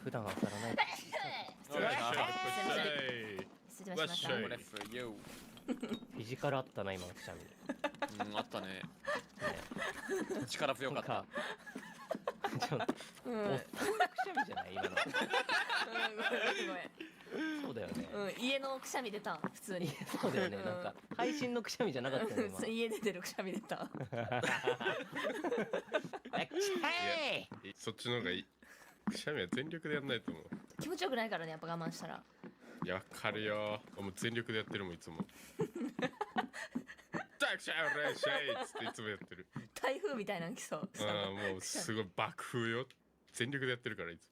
普段は当たらない。失礼しました。失礼しました。これ for you。フィジカルあったな今のくしゃみ。あったね。力強かった。ちょっと、おっさんのくしゃみじゃない今の。ごめん。そうだよね。家のくしゃみ出た普通に。そうだよね。なんか配信のくしゃみじゃなかったよね今。家で出るくしゃみ出た。そっちの方がいい。くしゃみは全力でやんないと思う。気持ちよくないからね、やっぱ我慢したら。いや、わかるよ。もう全力でやってるもんいつも。タクシャーレシャイっつっていつもやってる。台風みたいなの来そう。もうすごい爆風よ。全力でやってるからいつも。